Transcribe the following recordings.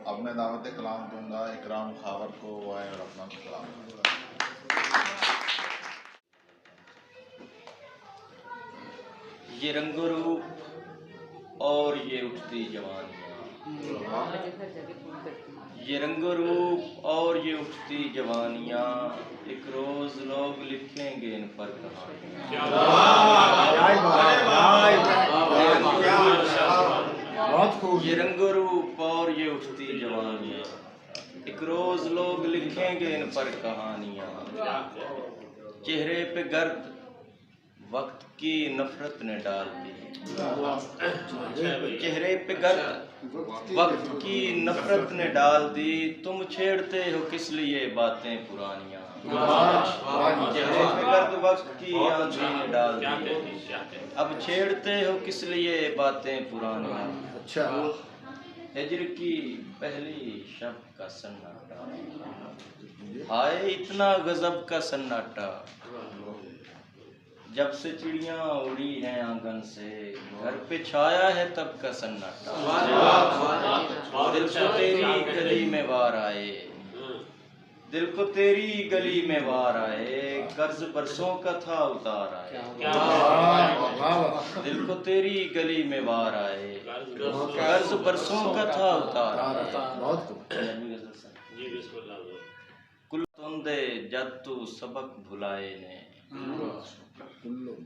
अब मैं दावत कलाम दूंगा इकराम खावर को, वो आए और अपना कलाम। ये रंगो रूप और ये उठती जवानियाँ, ये रंगो रूप और ये उठती जवानियाँ, एक रोज लोग लिखेंगे इन पर कहानियाँ। ये रंगो रूप और ये उठती जवानियाँ, एक रोज लोग लिखेंगे इन पर कहानियाँ। चेहरे पे गर्द वक्त की नफरत ने डाल दी, चेहरे पे गर्द वक्त की नफरत ने डाल दी, तुम छेड़ते हो किस लिए बातें पुरानियाँ। चेहरे पे गर्द वक्त की आंधी ने डाल दी, अब छेड़ते हो किस लिए बातें पुरानियाँ। हिज्र की पहली शब का सन्नाटा, हाय इतना गजब का सन्नाटा, जब से चिड़ियाँ उड़ी हैं आंगन से, घर पे छाया है तब का सन्नाटा। दिल को तेरी गली में वार आए, दिल को तेरी गली में वार आए, कर्ज बरसों का था उतार आए। दिल को तेरी गली में वार आए, कर्ज बरसों का था उतार आए। कुल तुंदे जद तू सबक भुलाए ने,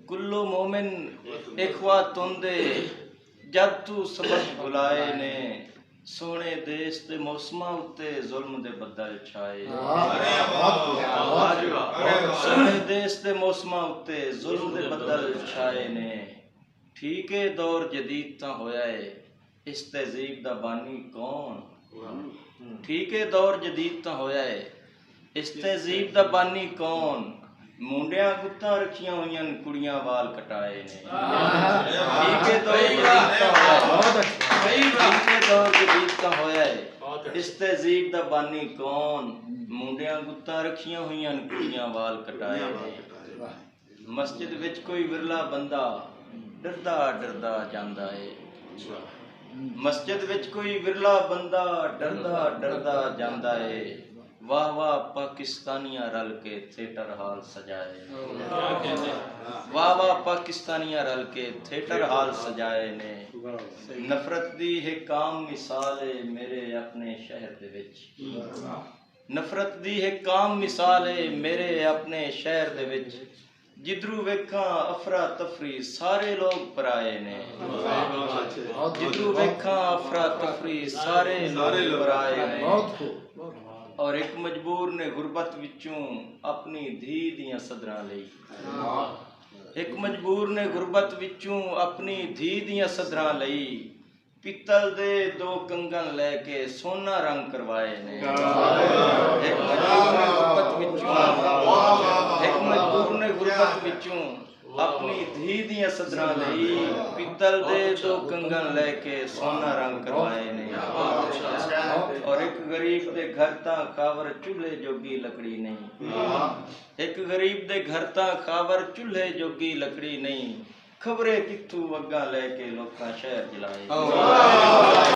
कुल्लो मोमिन इखवा तुंदे जद तू सबक भुलाए ने, सोने देश दे मौसमां उत्ते जुल्म दे बदल छाए। सोने देश दे मौसमां उत्ते जुल्म दे बदल छाए ने, ठीक है दौर जदीद तां होया है इस तहजीब दा बानी कौन। ठीक है दौर जदीद तां होया है इस तहजीब दा बानी कौन, मुंडियां गुत्तां रखियां होईयां कुड़ियां वाल कटाए ने। ठीक है दौर जदीद तां होया है, ठीक है दौर जदीद तां होया है इस तहजीब दा बानी कौन, मुंडियां गुत्तां रखियां होईयां कुड़ियां वाल कटाए ने। मस्जिद विच कोई विरला बंदा डरदा डरदा जांदा है, मस्जिद विच कोई विरला बंदा डरदा डरदा जांदा है, वाह वाह पाकिस्तानियां रल के थिएटर हाल सजाए। वाह वाह पाकिस्तानियां रल के थिएटर हाल सजाए ने, नफरत दी है काम मिसाल है मेरे अपने शहर दे विच। नफरत दी है काम मिसाल है मेरे अपने शहर दे विच, जिधरू वेखां अफरा तफरी सारे लोग पराए ने। जिधरू वेखां अफरा तफरी सारे लोग पराए ने, और एक मजबूर ने गुरबत विचों अपनी धी दियां सदरां लई। एक मजबूर ने गुरबत विचों अपनी धी दियां सदरां लई, पित्तल दे दो कंगन लैके सोना रंग करवाए ने। एक मजबूर ने गुरबत विचों, एक मजबूर ने गुरबत विचों अपनी धी दियां सदरां लई, पित्तल दे दो कंगन लैके सोना रंग करवाए ने। और एक गरीब दे घर तां खावर चूल्हे जोगी लकड़ी नहीं, एक गरीब दे घर तां खावर चूल्हे जोगी लकड़ी नहीं, खबरे कित्थू वग्गां लैके लोकां शहर जलाए।